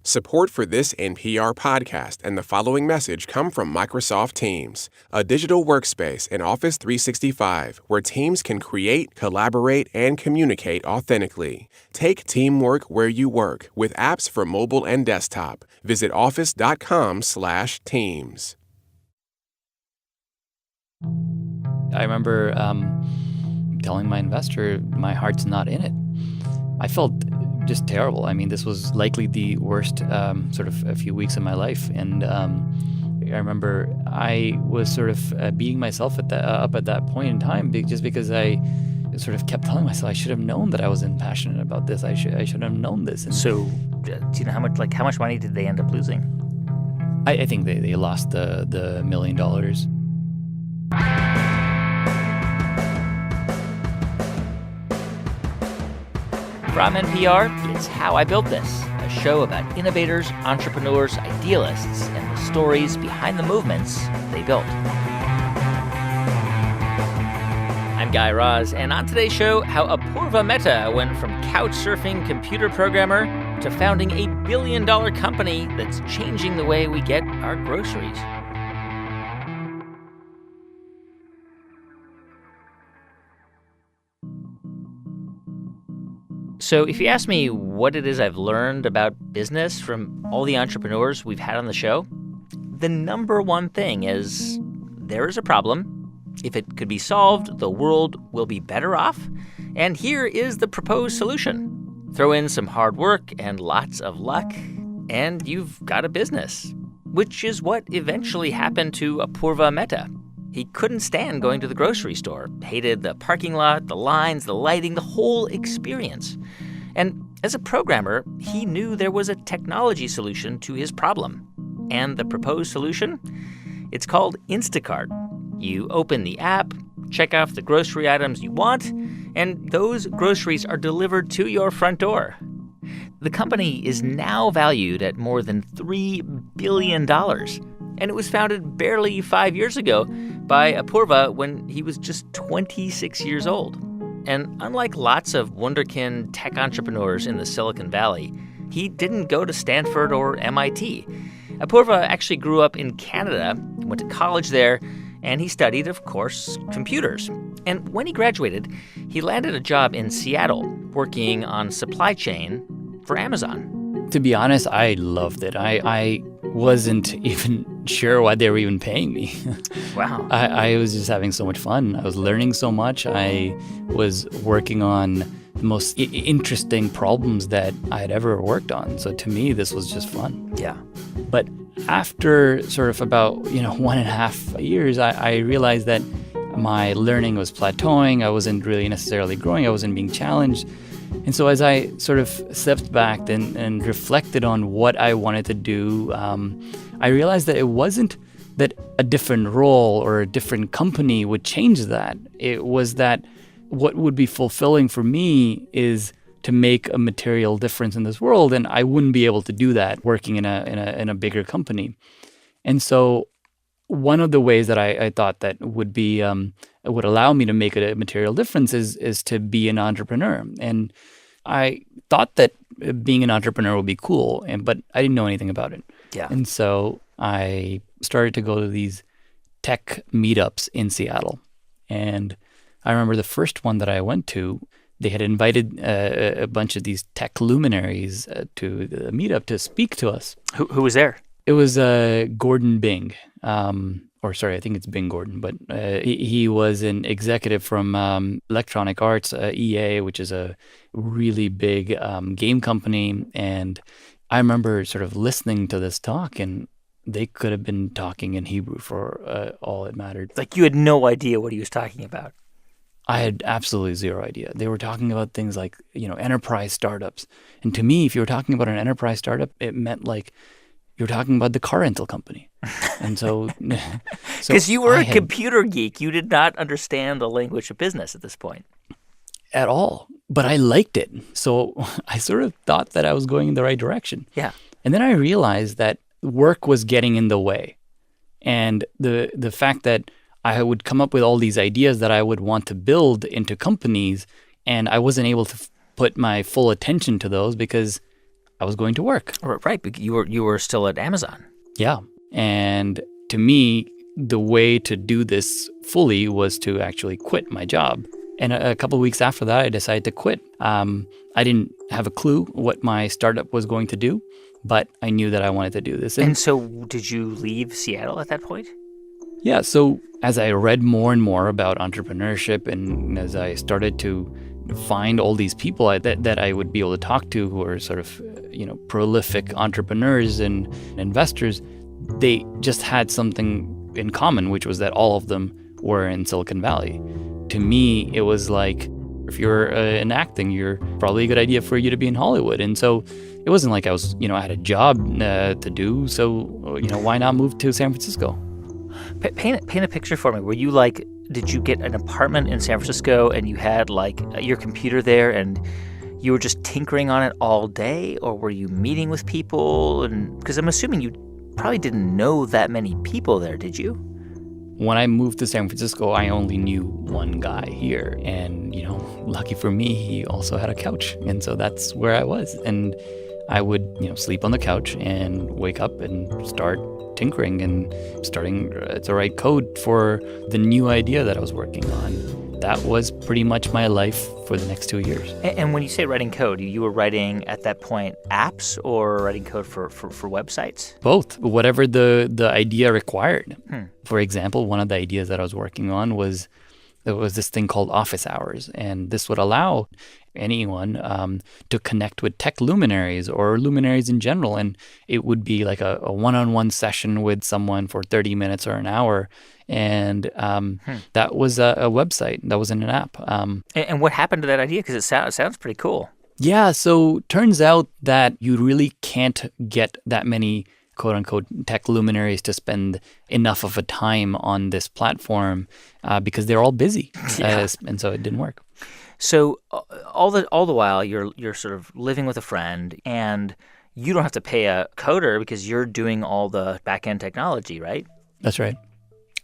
Support for this NPR podcast and the following message come from Microsoft Teams, a digital workspace in Office 365 where teams can create, collaborate, and communicate authentically. Take teamwork where you work with apps for mobile and desktop. Visit office.com/teams. I remember telling my investor my heart's not in it. I felt just terrible. I mean, this was likely the worst sort of a few weeks of my life. And I remember I was sort of beating myself up at that point in time just because I sort of kept telling myself I should have known that I wasn't passionate about this. I should have known this. And so do you know how much money did they end up losing? I think they lost the $1 million. From NPR, it's How I Built This, a show about innovators, entrepreneurs, idealists, and the stories behind the movements they built. I'm Guy Raz, and on today's show, how Apoorva Mehta went from couch-surfing computer programmer to founding a billion-dollar company that's changing the way we get our groceries. So if you ask me what it is I've learned about business from all the entrepreneurs we've had on the show, the number one thing is there is a problem. If it could be solved, the world will be better off. And here is the proposed solution. Throw in some hard work and lots of luck, and you've got a business, which is what eventually happened to Apoorva Mehta. He couldn't stand going to the grocery store, hated the parking lot, the lines, the lighting, the whole experience. And as a programmer, he knew there was a technology solution to his problem. And the proposed solution? It's called Instacart. You open the app, check off the grocery items you want, and those groceries are delivered to your front door. The company is now valued at more than $3 billion. And it was founded barely 5 years ago by Apoorva when he was just 26 years old. And unlike lots of wunderkind tech entrepreneurs in the Silicon Valley, he didn't go to Stanford or MIT. Apoorva actually grew up in Canada, went to college there, and he studied, of course, computers. And when he graduated, he landed a job in Seattle working on supply chain for Amazon. To be honest, I loved it. I wasn't even sure why they were even paying me. Wow. I was just having so much fun. I was learning so much. I was working on the most interesting problems that I had ever worked on. So to me, this was just fun. Yeah. But after sort of about 1.5 years, I realized that my learning was plateauing. I wasn't really necessarily growing. I wasn't being challenged. And so as I sort of stepped back and reflected on what I wanted to do, I realized that it wasn't that a different role or a different company would change that. It was that what would be fulfilling for me is to make a material difference in this world, and I wouldn't be able to do that working in a bigger company. And so one of the ways that I thought that would allow me to make a material difference is to be an entrepreneur. And I thought that being an entrepreneur would be cool, but I didn't know anything about it. Yeah. And so I started to go to these tech meetups in Seattle. And I remember the first one that I went to, they had invited a bunch of these tech luminaries to the meetup to speak to us. Who was there? It was Gordon Bing. I think it's Bing Gordon, but he was an executive from Electronic Arts, EA, which is a really big game company. And I remember sort of listening to this talk, and they could have been talking in Hebrew for all it mattered. Like you had no idea what he was talking about. I had absolutely zero idea. They were talking about things like, enterprise startups. And to me, if you were talking about an enterprise startup, it meant like you're talking about the car rental company. And so because you were a computer geek, you did not understand the language of business at this point. At all. But I liked it. So I sort of thought that I was going in the right direction. Yeah. And then I realized that work was getting in the way. And the fact that I would come up with all these ideas that I would want to build into companies, and I wasn't able to put my full attention to those because I was going to work. Right, but you were still at Amazon. Yeah. And to me, the way to do this fully was to actually quit my job. And a couple of weeks after that, I decided to quit. I didn't have a clue what my startup was going to do, but I knew that I wanted to do this. And so did you leave Seattle at that point? Yeah. So as I read more and more about entrepreneurship, and as I started to find all these people that I would be able to talk to who are sort of, prolific entrepreneurs and investors, they just had something in common, which was that all of them were in Silicon Valley. To me, it was like, if you're in acting, you're probably a good idea for you to be in Hollywood. And so it wasn't like I was, I had a job to do. So, why not move to San Francisco? Paint a picture for me. Were you did you get an apartment in San Francisco and you had your computer there and you were just tinkering on it all day? Or were you meeting with people? And because I'm assuming you probably didn't know that many people there, did you? When I moved to San Francisco, I only knew one guy here. And, lucky for me, he also had a couch. And so that's where I was. And I would, sleep on the couch and wake up and start tinkering and starting to write code for the new idea that I was working on. That was pretty much my life for the next 2 years. And when you say writing code, you were writing at that point apps or writing code for websites? Both, whatever the idea required. For example, one of the ideas that I was working on was there was this thing called office hours, and this would allow anyone to connect with tech luminaries or luminaries in general, and it would be like a one-on-one session with someone for 30 minutes or an hour, and that was a website. That wasn't an app. And what happened to that idea? Because it sounds pretty cool. Yeah, so turns out that you really can't get that many quote-unquote tech luminaries to spend enough of a time on this platform because they're all busy. Yeah. And so it didn't work. So all the while, you're sort of living with a friend, and you don't have to pay a coder because you're doing all the back-end technology, right? That's right.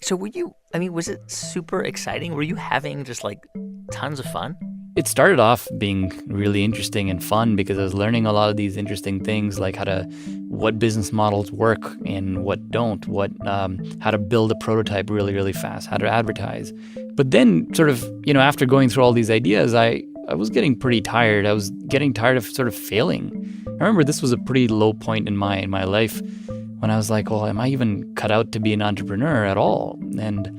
So was it super exciting? Were you having just tons of fun? It started off being really interesting and fun because I was learning a lot of these interesting things, like what business models work and what don't, how to build a prototype really, really fast, how to advertise. But then sort of, after going through all these ideas, I was getting pretty tired. I was getting tired of sort of failing. I remember this was a pretty low point in my life when I was like, well, am I even cut out to be an entrepreneur at all? And,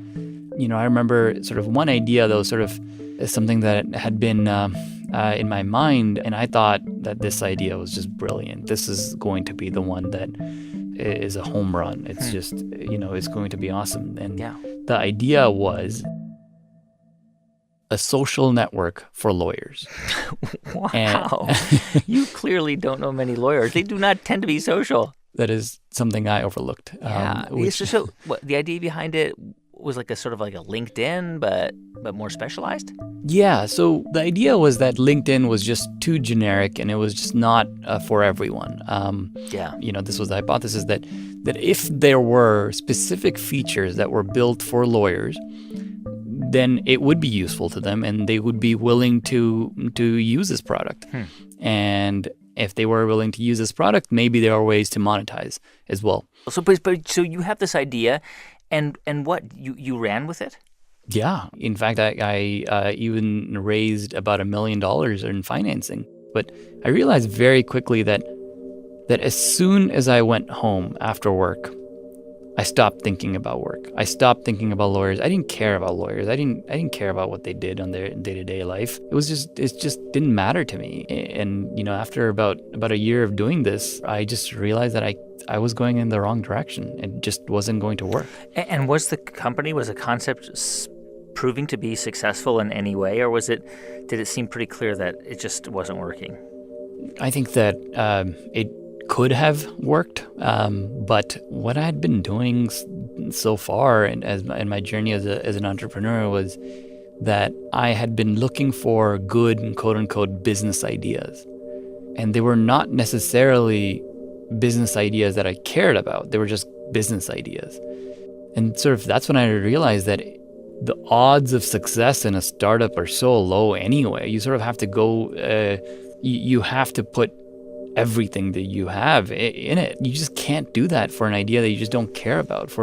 I remember sort of one idea, though, sort of something that had been in my mind, and I thought that this idea was just brilliant. This is going to be the one that is a home run. It's just, it's going to be awesome. And the idea was a social network for lawyers. Wow. You clearly don't know many lawyers. They do not tend to be social. That is something I overlooked. Yeah. So what, the idea behind it was like a sort of like a LinkedIn, but more specialized? Yeah. So the idea was that LinkedIn was just too generic and it was just not for everyone. This was the hypothesis that if there were specific features that were built for lawyers, then it would be useful to them and they would be willing to use this product. And if they were willing to use this product, maybe there are ways to monetize as well. So you have this idea, and what you ran with it? Yeah. In fact, I even raised about $1 million in financing. But I realized very quickly that as soon as I went home after work, I stopped thinking about work. I stopped thinking about lawyers. I didn't care about lawyers. I didn't care about what they did on their day-to-day life. It just didn't matter to me. And after about a year of doing this, I just realized that I was going in the wrong direction. It just wasn't going to work. And was the concept proving to be successful in any way, or did it seem pretty clear that it just wasn't working? I think that it could have worked, but what I had been doing so far in my journey as an entrepreneur was that I had been looking for good quote-unquote business ideas. And they were not necessarily business ideas that I cared about. They were just business ideas. And sort of that's when I realized that the odds of success in a startup are so low anyway. You sort of have to go, you have to put everything that you have in it. You just can't do that for an idea that you just don't care about.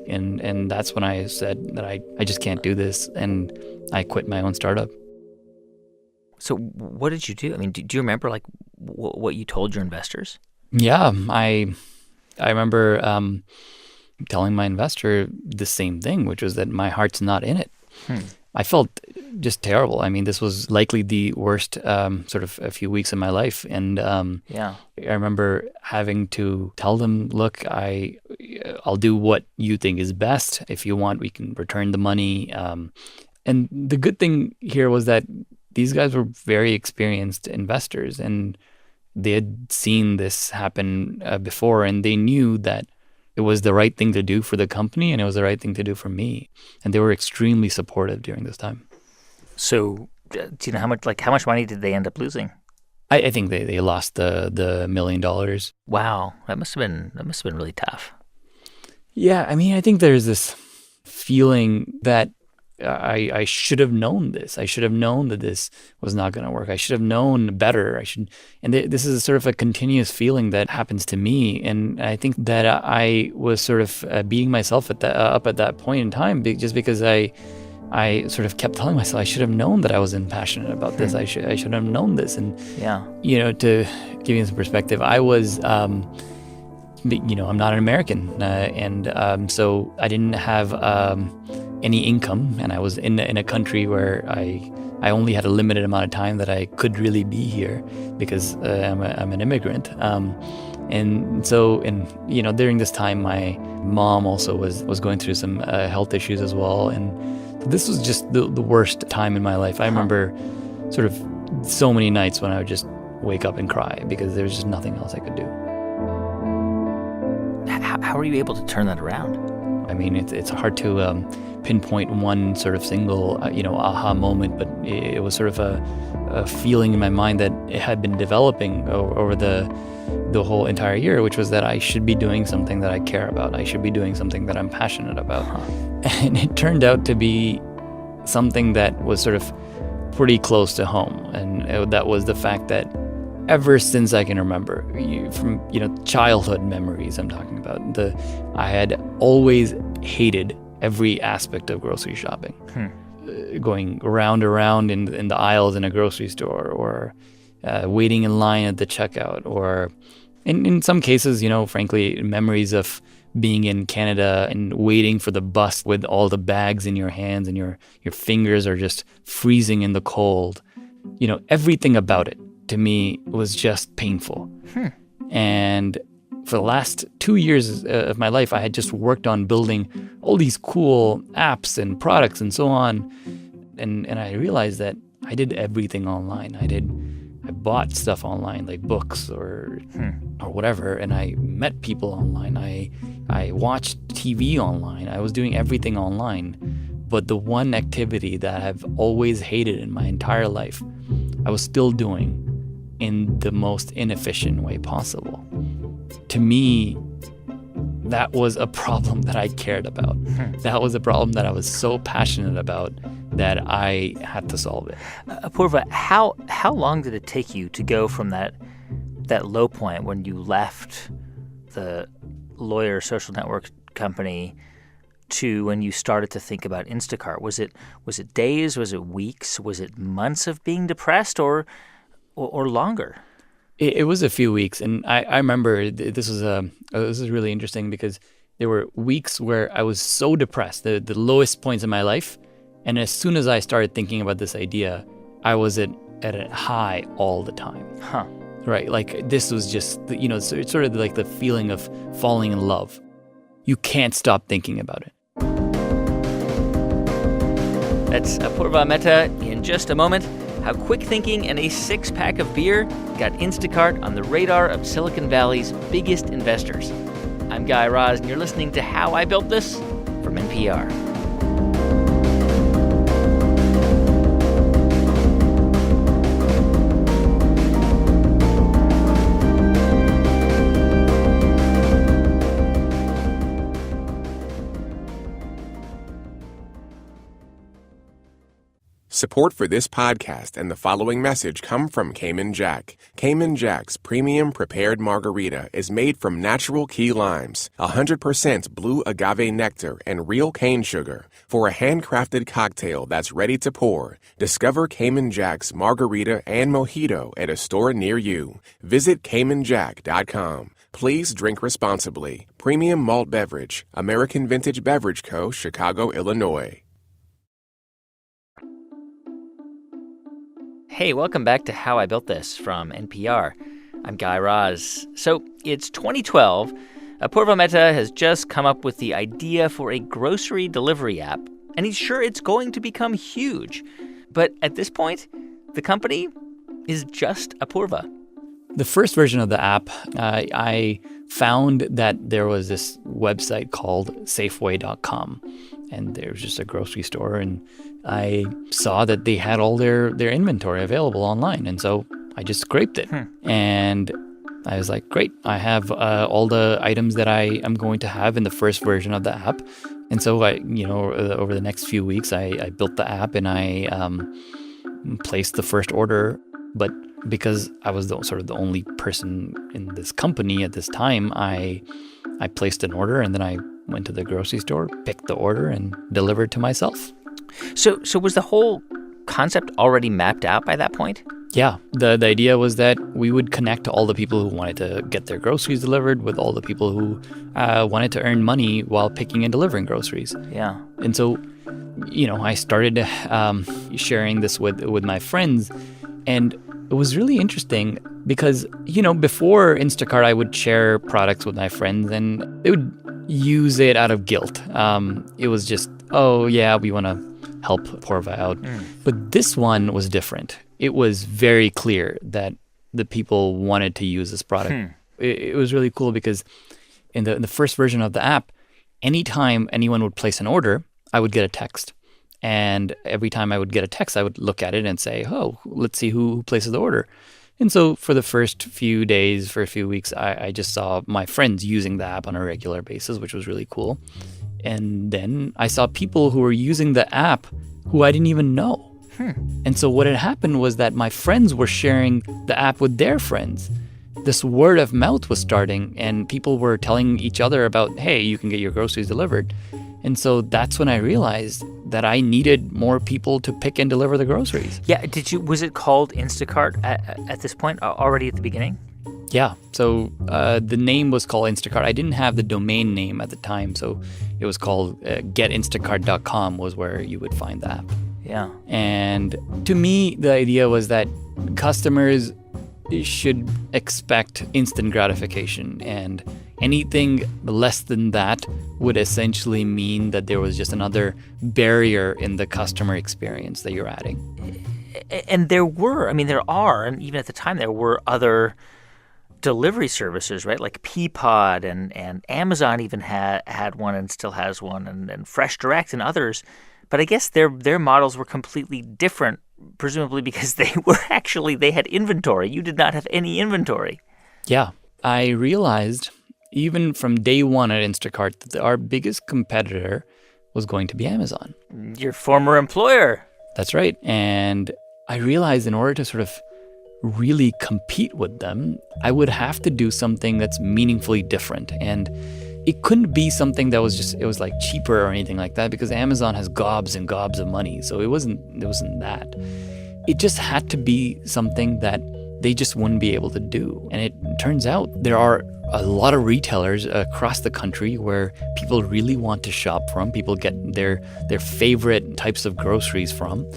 And that's when I said that I just can't do this, and I quit my own startup. So what did you do? I mean, do you remember like what you told your investors? Yeah, I remember telling my investor the same thing, which was that my heart's not in it. I felt just terrible. I mean, this was likely the worst sort of a few weeks of my life. And I remember having to tell them, look, I'll do what you think is best. If you want, we can return the money. And the good thing here was that these guys were very experienced investors, and they had seen this happen before, and they knew that it was the right thing to do for the company, and it was the right thing to do for me. And they were extremely supportive during this time. So, do you know how much money did they end up losing? I think they lost the $1 million. Wow, that must have been really tough. Yeah, I mean, I think there's this feeling that I should have known this. I should have known that this was not going to work. I should have known better. This is sort of a continuous feeling that happens to me. And I think that I was sort of beating myself up at that point in time, just because I sort of kept telling myself I should have known that I wasn't passionate about this. I should have known this. And to give you some perspective, I was I'm not an American, and so I didn't have any income, and I was in a country where I only had a limited amount of time that I could really be here because I'm an immigrant. And so during this time, my mom also was going through some health issues as well, and this was just the worst time in my life. I remember sort of so many nights when I would just wake up and cry because there was just nothing else I could do. How were you able to turn that around? I mean, it's hard to pinpoint one sort of single, aha moment, but it was sort of a feeling in my mind that it had been developing over the whole entire year, which was that I should be doing something that I care about. I should be doing something that I'm passionate about. And it turned out to be something that was sort of pretty close to home. And that was the fact that ever since I can remember, from childhood memories I'm talking about, I had always hated every aspect of grocery shopping. Going around in the aisles in a grocery store, or waiting in line at the checkout, or in some cases, frankly, memories of being in Canada and waiting for the bus with all the bags in your hands and your fingers are just freezing in the cold. Everything about it to me was just painful. And for the last 2 years of my life, I had just worked on building all these cool apps and products and so on. And I realized that I did everything online. I bought stuff online, like books or whatever, and I met people online. I watched TV online. I was doing everything online. But the one activity that I've always hated in my entire life, I was still doing in the most inefficient way possible. To me, that was a problem that I cared about. That was a problem that I was so passionate about that I had to solve it. Apoorva, how long did it take you to go from that low point when you left the lawyer social network company to when you started to think about Instacart? Was it days? Was it weeks? Was it months of being depressed, or longer? It was a few weeks, and I remember this was really interesting because there were weeks where I was so depressed, the lowest points in my life, and as soon as I started thinking about this idea, I was at a high all the time. Right, like this was just it's sort of like the feeling of falling in love. You can't stop thinking about it. That's Apoorva Mehta in just a moment. How quick thinking and a 6-pack of beer got Instacart on the radar of Silicon Valley's biggest investors. I'm Guy Raz, and you're listening to How I Built This from NPR. Support for this podcast and the following message come from Cayman Jack. Cayman Jack's premium prepared margarita is made from natural key limes, 100% blue agave nectar, and real cane sugar. For a handcrafted cocktail that's ready to pour, discover Cayman Jack's margarita and mojito at a store near you. Visit CaymanJack.com. Please drink responsibly. Premium malt beverage. American Vintage Beverage Co., Chicago, Illinois. Hey, welcome back to How I Built This from NPR. I'm Guy Raz. So it's 2012. Apoorva Mehta has just come up with the idea for a grocery delivery app, and he's sure it's going to become huge. But at this point, the company is just Apoorva. The first version of the app, I found that there was this website called Safeway.com, and there was just a grocery store, and I saw that they had all their inventory available online, and so I just scraped it. And I was like, great, I have all the items that I am going to have in the first version of the app. And so over the next few weeks, I built the app and I placed the first order. But because I was the only person in this company at this time, I placed an order and then I went to the grocery store, picked the order, and delivered to myself. So was the whole concept already mapped out by that point? Yeah. The idea was that we would connect to all the people who wanted to get their groceries delivered with all the people who wanted to earn money while picking and delivering groceries. Yeah. And so, I started sharing this with my friends. And it was really interesting because, before Instacart, I would share products with my friends and they would use it out of guilt. It was just, oh, yeah, we want to help Apoorva out. But this one was different. It was very clear that the people wanted to use this product. It was really cool because in the first version of the app, anytime anyone would place an order, I would get a text. And every time I would get a text, I would look at it and say, oh, let's see who places the order. And so for the first few days, for a few weeks, I just saw my friends using the app on a regular basis, which was really cool. And then I saw people who were using the app who I didn't even know. And so what had happened was that my friends were sharing the app with their friends. This word of mouth was starting, and people were telling each other about, hey, you can get your groceries delivered. And so that's when I realized that I needed more people to pick and deliver the groceries. Yeah. Was it called Instacart at this point, already at the beginning? Yeah. So the name was called Instacart. I didn't have the domain name at the time, so it was called getinstacart.com was where you would find the app. Yeah. And to me, the idea was that customers should expect instant gratification, and anything less than that would essentially mean that there was just another barrier in the customer experience that you're adding. And there are, and even at the time, there were other delivery services, right? Like Peapod and Amazon even had one and still has one, and Fresh Direct and others. But I guess their models were completely different, presumably because they had inventory. You did not have any inventory. Yeah. I realized even from day one at Instacart that our biggest competitor was going to be Amazon. Your former employer. That's right. And I realized in order to sort of really compete with them, I would have to do something that's meaningfully different. And it couldn't be something that was like cheaper or anything like that, because Amazon has gobs and gobs of money. So it wasn't that. It just had to be something that they just wouldn't be able to do. And it turns out there are a lot of retailers across the country where people really want to shop from. People get their favorite types of groceries from,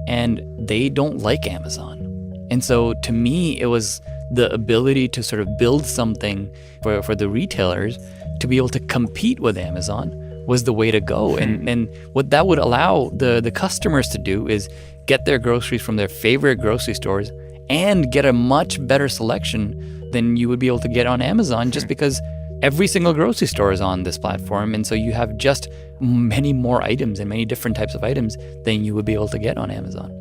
and they don't like Amazon. And so to me, it was the ability to sort of build something for the retailers to be able to compete with Amazon was the way to go. And what that would allow the customers to do is get their groceries from their favorite grocery stores and get a much better selection than you would be able to get on Amazon, just because every single grocery store is on this platform. And so you have just many more items and many different types of items than you would be able to get on Amazon.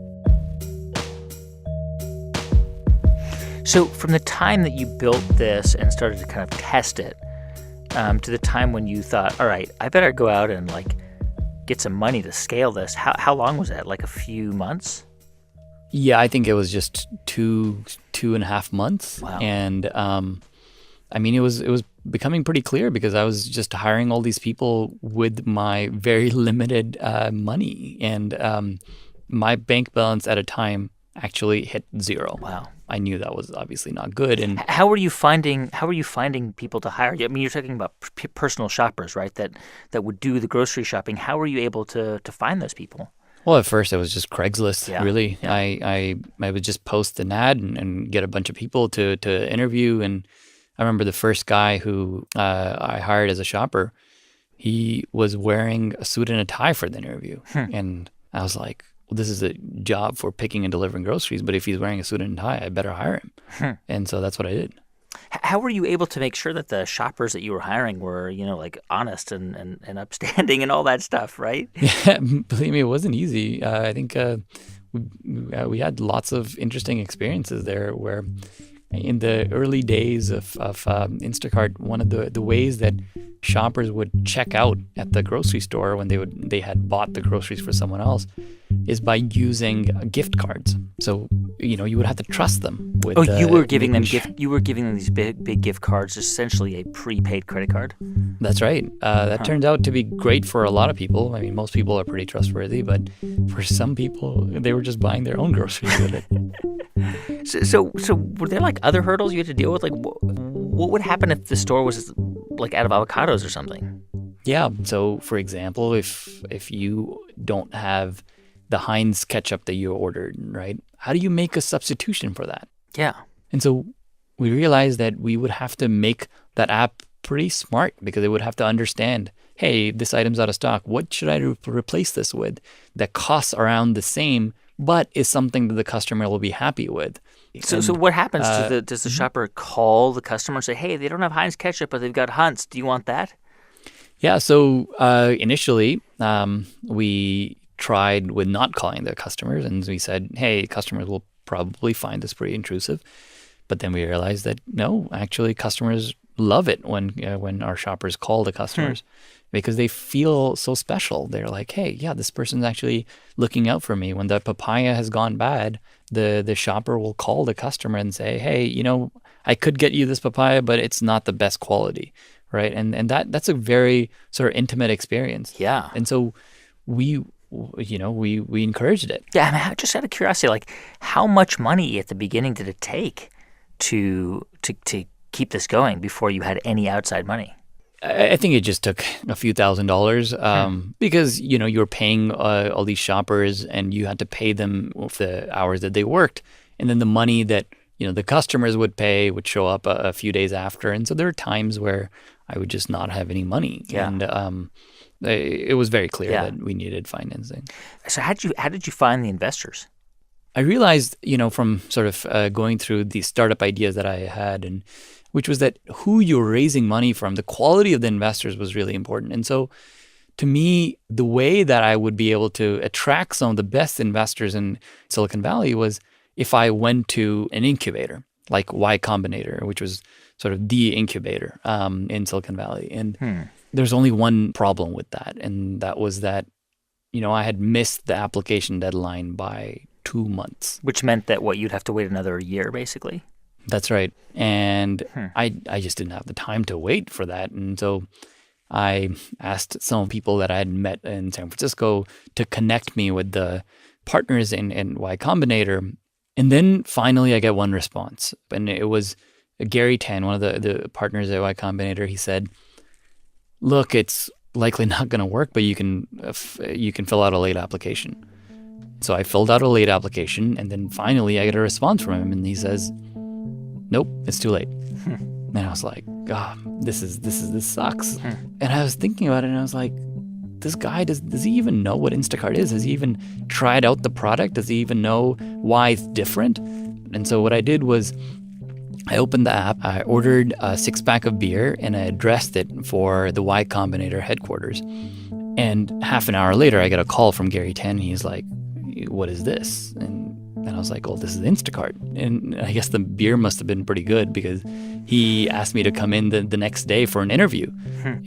So from the time that you built this and started to kind of test it, to the time when you thought, all right, I better go out and get some money to scale this. How long was that? Like a few months? Yeah, I think it was just 2.5 months. Wow. And I mean, it was becoming pretty clear because I was just hiring all these people with my very limited money. And my bank balance at a time actually hit zero. Wow. I knew that was obviously not good. And how were you finding people to hire? I mean, you're talking about personal shoppers, right? That would do the grocery shopping. How were you able to find those people? well, at first it was just Craigslist, really. Yeah. I would just post an ad and get a bunch of people to interview. And I remember the first guy who I hired as a shopper, he was wearing a suit and a tie for the interview. And I was like, well, this is a job for picking and delivering groceries, but if he's wearing a suit and tie, I better hire him. And so that's what I did. How were you able to make sure that the shoppers that you were hiring were, like honest and upstanding and all that stuff, right? Yeah, believe me, it wasn't easy. I think we had lots of interesting experiences there where in the early days of Instacart, one of the ways that shoppers would check out at the grocery store when they had bought the groceries for someone else is by using gift cards. So you would have to trust them. You were giving them these big gift cards, essentially a prepaid credit card. That's right. That turned out to be great for a lot of people. I mean, most people are pretty trustworthy, but for some people, they were just buying their own groceries with it. So were there like other hurdles you had to deal with? Like, what would happen if the store was like out of avocados or something? Yeah. So, for example, if you don't have the Heinz ketchup that you ordered, right? How do you make a substitution for that? Yeah. And so we realized that we would have to make that app pretty smart because it would have to understand, hey, this item's out of stock. What should I replace this with that costs around the same, but is something that the customer will be happy with? So what happens? Does the shopper call the customer and say, hey, they don't have Heinz ketchup, but they've got Hunt's. Do you want that? Yeah. So initially, we tried with not calling the customers, and we said, hey, customers will probably find this pretty intrusive. But then we realized that no, actually customers love it when our shoppers call the customers because they feel so special. They're like, hey, yeah, this person's actually looking out for me. When the papaya has gone bad, the shopper will call the customer and say, hey, I could get you this papaya, but it's not the best quality, right? And that's a very sort of intimate experience. Yeah. And so we encouraged it. Yeah, I mean, just out of curiosity, like how much money at the beginning did it take to keep this going before you had any outside money? I think it just took a few $1,000s because, you were paying all these shoppers and you had to pay them with the hours that they worked. And then the money that, the customers would pay would show up a few days after. And so there were times where I would just not have any money. Yeah. And it was very clear that we needed financing. So how did you find the investors? I realized, from sort of going through these startup ideas that I had, and which was that who you're raising money from, the quality of the investors was really important. And so to me, the way that I would be able to attract some of the best investors in Silicon Valley was if I went to an incubator like Y Combinator, which was sort of the incubator in Silicon Valley. And there's only one problem with that. And that was that, I had missed the application deadline by 2 months. Which meant that you'd have to wait another year, basically? That's right. And I just didn't have the time to wait for that. And so I asked some people that I had met in San Francisco to connect me with the partners in Y Combinator. And then finally I get one response. And it was Gary Tan, one of the partners at Y Combinator. He said, look, it's likely not going to work, but you can fill out a late application. So I filled out a late application, and then finally I get a response from him, and he says, nope, it's too late. And I was like, this sucks. And I was thinking about it, and I was like, this guy, does he even know what Instacart is? Has he even tried out the product? Does he even know why it's different? And so what I did was I opened the app, I ordered a 6-pack of beer, and I addressed it for the Y Combinator headquarters. And half an hour later, I get a call from Gary Tan, and he's like, what is this? And And I was like, oh, this is Instacart. And I guess the beer must have been pretty good because he asked me to come in the next day for an interview.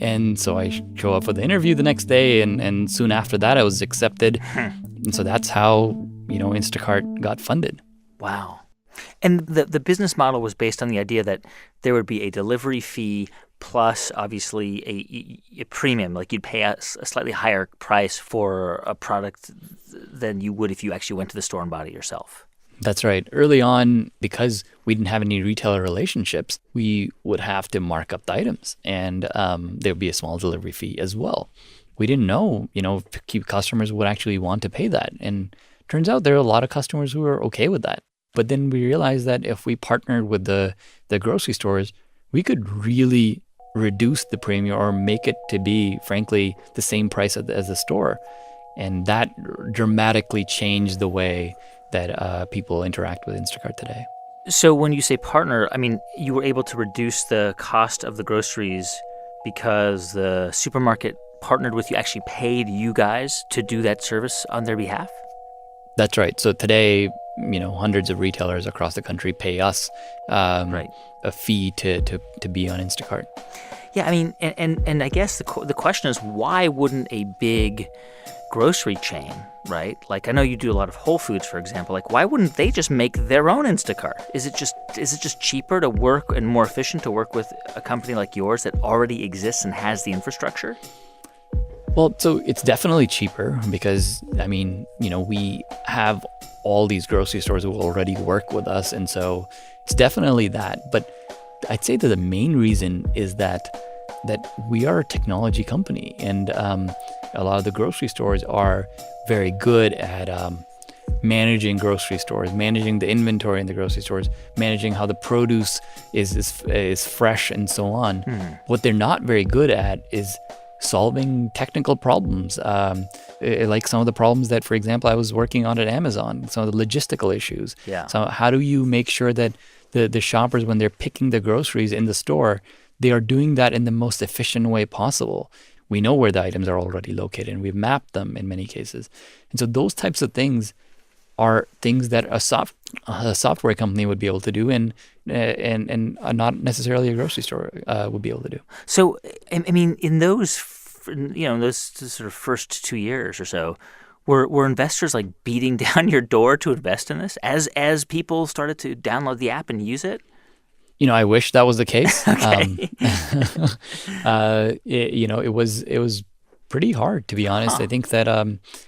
And so I show up for the interview the next day, and soon after that, I was accepted. And so that's how, Instacart got funded. Wow. And the business model was based on the idea that there would be a delivery fee plus, obviously, a premium. Like you'd pay a slightly higher price for a product than you would if you actually went to the store and bought it yourself. That's right. Early on, because we didn't have any retailer relationships, we would have to mark up the items, and there would be a small delivery fee as well. We didn't know, if customers would actually want to pay that. And turns out there are a lot of customers who are okay with that. But then we realized that if we partnered with the grocery stores, we could really reduce the premium or make it to be, frankly, the same price as the store. And that dramatically changed the way that people interact with Instacart today. So when you say partner, I mean, you were able to reduce the cost of the groceries because the supermarket partnered with you, actually paid you guys to do that service on their behalf? That's right. So today, hundreds of retailers across the country pay us a fee to be on Instacart. Yeah, I mean, and I guess the question is, why wouldn't a big grocery chain, right? Like I know you do a lot of Whole Foods, for example. Like why wouldn't they just make their own Instacart? Is it just cheaper to work and more efficient to work with a company like yours that already exists and has the infrastructure? Well, so it's definitely cheaper because, we have all these grocery stores who already work with us. And so it's definitely that. But I'd say that the main reason is that we are a technology company. And a lot of the grocery stores are very good at managing grocery stores, managing the inventory in the grocery stores, managing how the produce is fresh and so on. What they're not very good at is solving technical problems, like some of the problems that, for example, I was working on at Amazon, some of the logistical issues. Yeah. So how do you make sure that the shoppers, when they're picking the groceries in the store, they are doing that in the most efficient way possible? We know where the items are already located, and we've mapped them in many cases. And so those types of things are things that a software company would be able to do, and not necessarily a grocery store would be able to do. So, I mean, in those sort of first 2 years or so, were investors like beating down your door to invest in this as people started to download the app and use it? I wish that was the case. Okay. It was pretty hard, to be honest. I think that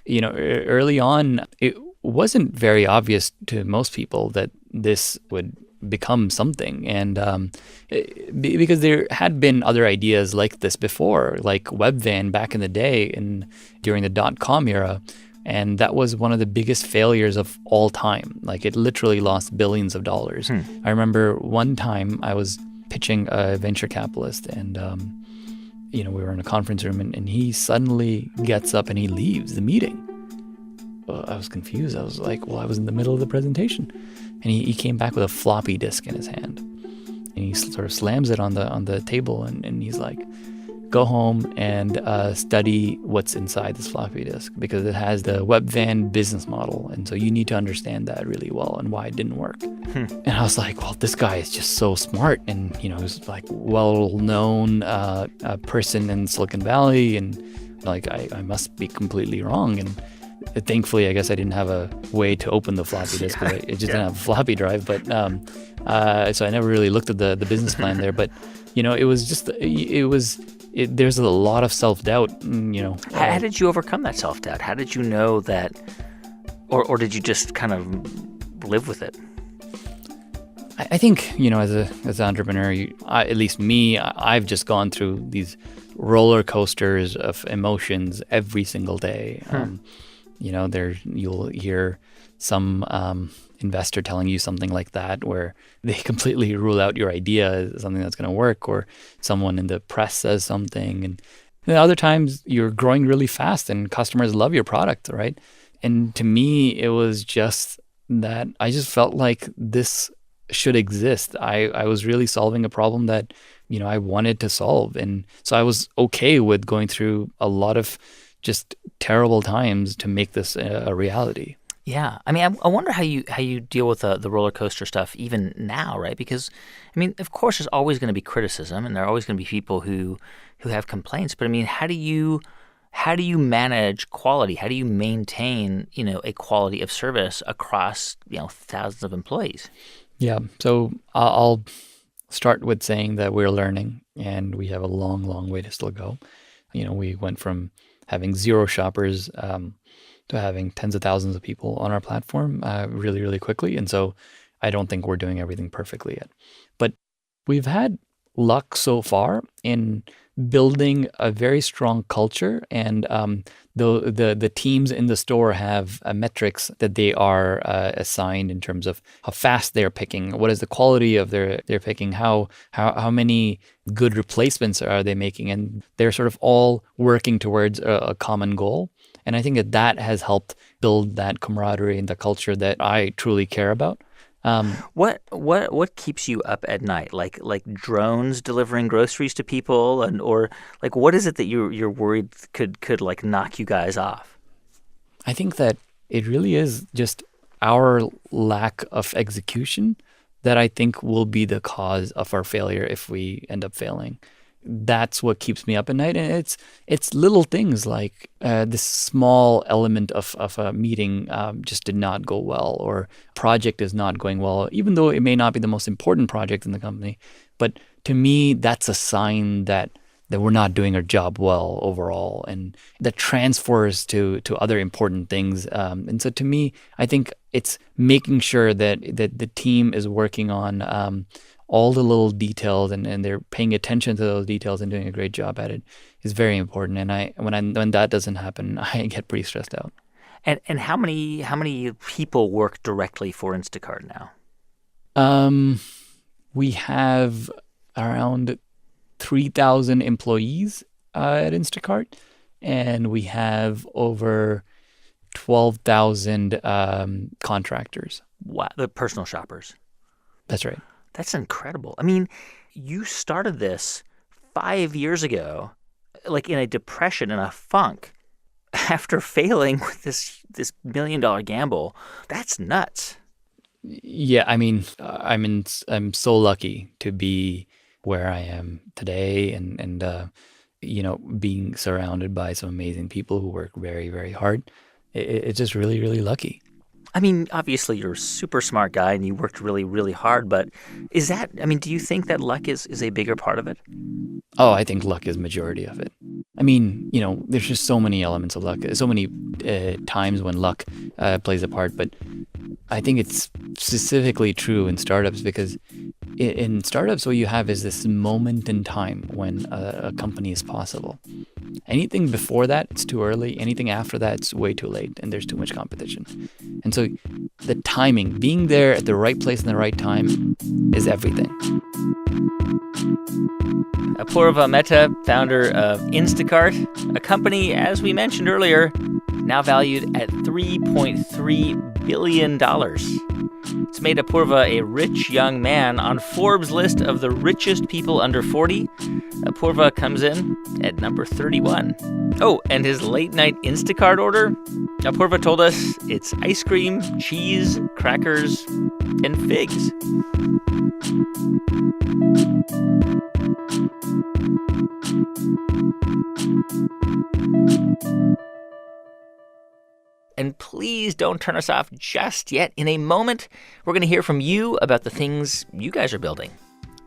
early on, it wasn't very obvious to most people that this would become something, and because there had been other ideas like this before, like Webvan back in the day during the .com era. And that was one of the biggest failures of all time. Like it literally lost billions of dollars. I remember one time I was pitching a venture capitalist, and we were in a conference room, and he suddenly gets up and he leaves the meeting. Well, I was confused. I was like, well, I was in the middle of the presentation. And he came back with a floppy disk in his hand. And he sort of slams it on the table, and he's like, go home and study what's inside this floppy disk, because it has the Webvan business model. And so you need to understand that really well and why it didn't work. And I was like, well, this guy is just so smart. And, he's like well-known person in Silicon Valley. And like, I must be completely wrong. And thankfully, I guess I didn't have a way to open the floppy disk. It just didn't have a floppy drive. But so I never really looked at the business plan there. But, it was just, there's a lot of self-doubt, How did you overcome that self-doubt? How did you know that, or did you just kind of live with it? I think, as an entrepreneur, at least me, I've just gone through these roller coasters of emotions every single day. You'll hear some investor telling you something like that, where they completely rule out your idea as something that's going to work, or someone in the press says something. And other times you're growing really fast and customers love your product, right? And to me, it was just that I just felt like this should exist. I was really solving a problem that, I wanted to solve. And so I was okay with going through a lot of just terrible times to make this a reality. Yeah. I mean, I wonder how you deal with the roller coaster stuff even now, right? Because, I mean, of course, there's always going to be criticism, and there are always going to be people who have complaints. But I mean, how do you manage quality? How do you maintain, a quality of service across, thousands of employees? Yeah. So I'll start with saying that we're learning and we have a long, long way to still go. We went from having 0 shoppers to having tens of thousands of people on our platform really, really quickly. And so I don't think we're doing everything perfectly yet. But we've had luck so far in building a very strong culture, and the teams in the store have metrics that they are assigned in terms of how fast they're picking, what is the quality of their picking, how many good replacements are they making, and they're sort of all working towards a common goal. And I think that has helped build that camaraderie and the culture that I truly care about. What keeps you up at night? Like drones delivering groceries to people, or like what is it that you're worried could like knock you guys off? I think that it really is just our lack of execution that I think will be the cause of our failure if we end up failing. That's what keeps me up at night, and it's little things like this small element of a meeting just did not go well, or project is not going well, even though it may not be the most important project in the company. But to me, that's a sign that we're not doing our job well overall, and that transfers to other important things. And so to me, I think it's making sure that the team is working on all the little details and they're paying attention to those details and doing a great job at it is very important. And when that doesn't happen, I get pretty stressed out. And how many people work directly for Instacart now? We have around 3,000 employees at Instacart, and we have over 12,000 contractors. Wow, the personal shoppers. That's right. That's incredible. I mean, you started this 5 years ago, like in a depression and a funk, after failing with this $1 million gamble. That's nuts. Yeah, I mean, I'm so lucky to be where I am today, and being surrounded by some amazing people who work very, very hard. It's just really, really lucky. I mean, obviously you're a super smart guy and you worked really, really hard, but do you think that luck is a bigger part of it? Oh, I think luck is majority of it. I mean, there's just so many elements of luck, so many times when luck plays a part, but I think it's specifically true in startups because in startups, what you have is this moment in time when a company is possible. Anything before that, it's too early. Anything after that, it's way too late, and there's too much competition. And so the timing, being there at the right place in the right time is everything. Apoorva Mehta, founder of Instacart, a company, as we mentioned earlier, now valued at $3.3 billion. It's made Apoorva a rich young man on Forbes' list of the richest people under 40. Apoorva comes in at number 31. Oh, and his late-night Instacart order? Apoorva told us it's ice cream, cheese, crackers, and figs. And please don't turn us off just yet. In a moment, we're going to hear from you about the things you guys are building.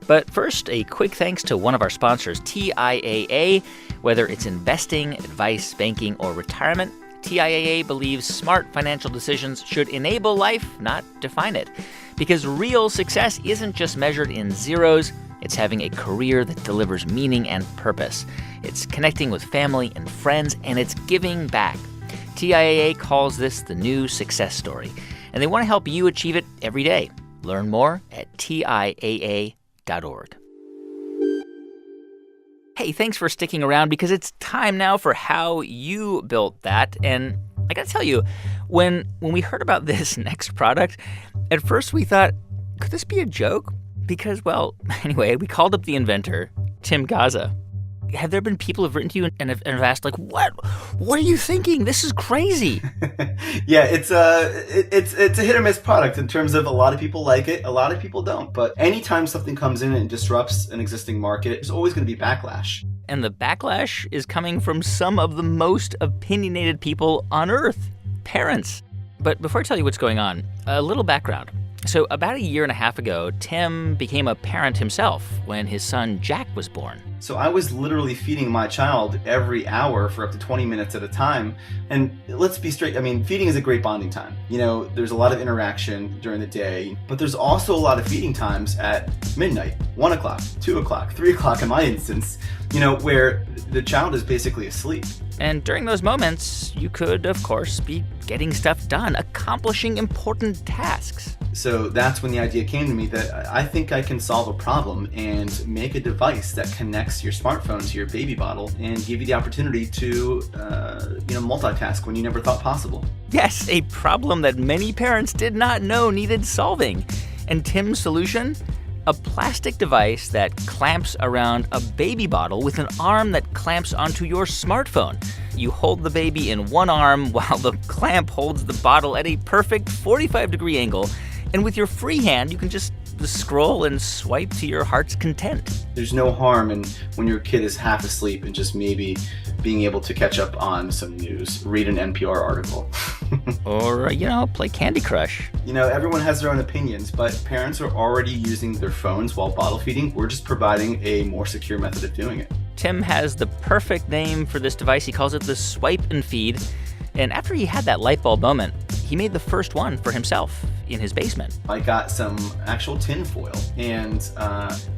But first, a quick thanks to one of our sponsors, TIAA. Whether it's investing, advice, banking, or retirement, TIAA believes smart financial decisions should enable life, not define it. Because real success isn't just measured in zeros. It's having a career that delivers meaning and purpose. It's connecting with family and friends, and it's giving back. TIAA calls this the new success story, and they want to help you achieve it every day. Learn more at TIAA.org. Hey, thanks for sticking around because it's time now for how you built that. And I got to tell you, when we heard about this next product, at first we thought, could this be a joke? Because, well, anyway, we called up the inventor, Tim Gaza. have there been people who've written to you and have asked, like, what are you thinking? This is crazy. Yeah, it's a hit or miss product in terms of a lot of people like it, a lot of people don't. But anytime something comes in and disrupts an existing market, there's always going to be backlash. And the backlash is coming from some of the most opinionated people on Earth, parents. But before I tell you what's going on, a little background. So about 1.5 years ago, Tim became a parent himself when his son Jack was born. So I was literally feeding my child every hour for up to 20 minutes at a time. And let's be straight, feeding is a great bonding time. There's a lot of interaction during the day, but there's also a lot of feeding times at midnight, 1 o'clock, 2 o'clock, 3 o'clock in my instance, where the child is basically asleep. And during those moments, you could, of course, be getting stuff done, accomplishing important tasks. So that's when the idea came to me that I think I can solve a problem and make a device that connects your smartphone to your baby bottle and give you the opportunity to, multitask when you never thought possible. Yes, a problem that many parents did not know needed solving. And Tim's solution? A plastic device that clamps around a baby bottle with an arm that clamps onto your smartphone. You hold the baby in one arm while the clamp holds the bottle at a perfect 45-degree angle. And with your free hand, you can just scroll and swipe to your heart's content. There's no harm in when your kid is half asleep and just maybe being able to catch up on some news, read an NPR article. Or, play Candy Crush. Everyone has their own opinions, but parents are already using their phones while bottle feeding. We're just providing a more secure method of doing it. Tim has the perfect name for this device. He calls it the Swipe and Feed. And after he had that light bulb moment, he made the first one for himself in his basement. I got some actual tin foil and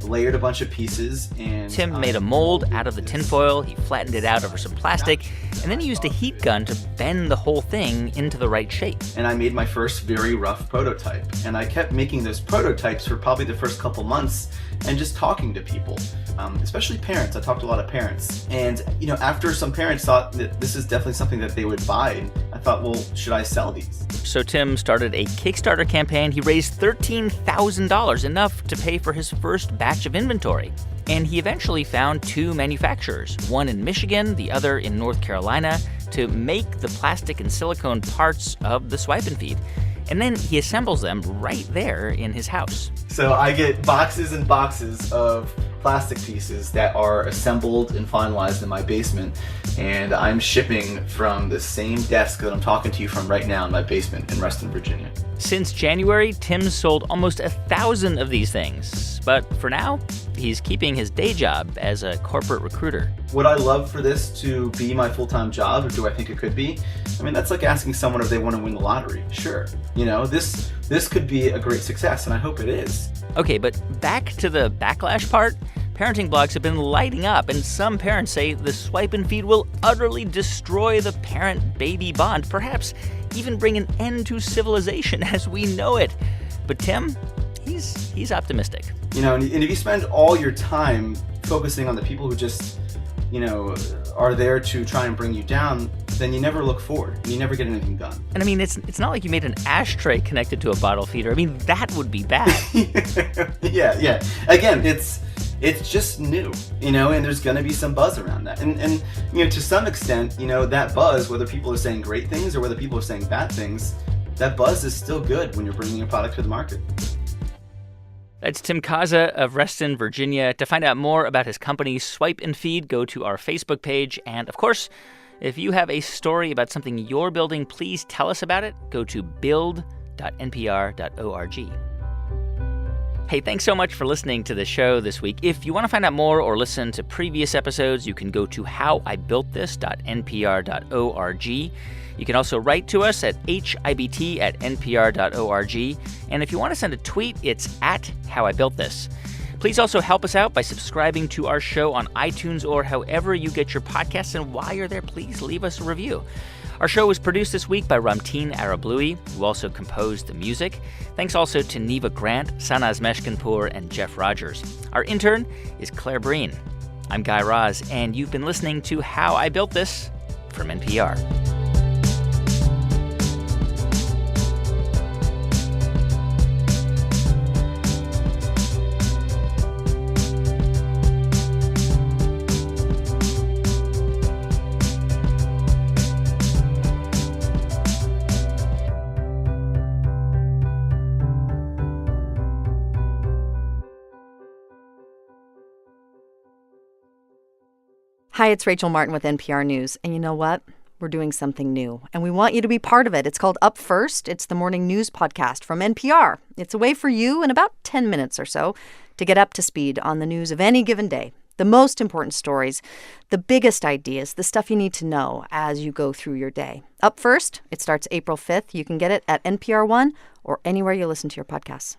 layered a bunch of pieces. And Tim made a mold out of the tin foil. He flattened it out over some plastic, and then he used a heat gun to bend the whole thing into the right shape. And I made my first very rough prototype. And I kept making those prototypes for probably the first couple months and just talking to people, especially parents. I talked to a lot of parents. And, after some parents thought that this is definitely something that they would buy, I thought, well, should I sell these? So Tim started a Kickstarter campaign. He raised $13,000, enough to pay for his first batch of inventory. And he eventually found 2 manufacturers, one in Michigan, the other in North Carolina, to make the plastic and silicone parts of the Swipe and Feed. And then he assembles them right there in his house. So I get boxes and boxes of plastic pieces that are assembled and finalized in my basement, and I'm shipping from the same desk that I'm talking to you from right now in my basement in Reston, Virginia. Since January, Tim's sold almost 1,000 of these things. But for now, he's keeping his day job as a corporate recruiter. Would I love for this to be my full-time job, or do I think it could be? That's like asking someone if they want to win the lottery. Sure. This could be a great success, and I hope it is. Okay, but back to the backlash part. Parenting blogs have been lighting up, and some parents say the Swipe and Feed will utterly destroy the parent-baby bond, perhaps even bring an end to civilization as we know it. But Tim, he's optimistic. And if you spend all your time focusing on the people who just, are there to try and bring you down, then you never look forward and you never get anything done. And it's not like you made an ashtray connected to a bottle feeder. That would be bad. Yeah. Again, it's just new, and there's going to be some buzz around that. And to some extent, that buzz, whether people are saying great things or whether people are saying bad things, that buzz is still good when you're bringing a product to the market. That's Tim Kaza of Reston, Virginia. To find out more about his company, Swipe and Feed, go to our Facebook page. And of course, if you have a story about something you're building, please tell us about it. Go to build.npr.org. Hey, thanks so much for listening to the show this week. If you want to find out more or listen to previous episodes, you can go to howibuiltthis.npr.org. You can also write to us at hibt@npr.org. And if you want to send a tweet, it's @howibuiltthis. Please also help us out by subscribing to our show on iTunes or however you get your podcasts. And while you're there, please leave us a review. Our show was produced this week by Ramteen Arablouei, who also composed the music. Thanks also to Neva Grant, Sanaz Meshkinpour, and Jeff Rogers. Our intern is Claire Breen. I'm Guy Raz, and you've been listening to How I Built This from NPR. Hi, it's Rachel Martin with NPR News. And you know what? We're doing something new, and we want you to be part of it. It's called Up First. It's the morning news podcast from NPR. It's a way for you in about 10 minutes or so to get up to speed on the news of any given day. The most important stories, the biggest ideas, the stuff you need to know as you go through your day. Up First, it starts April 5th. You can get it at NPR One or anywhere you listen to your podcasts.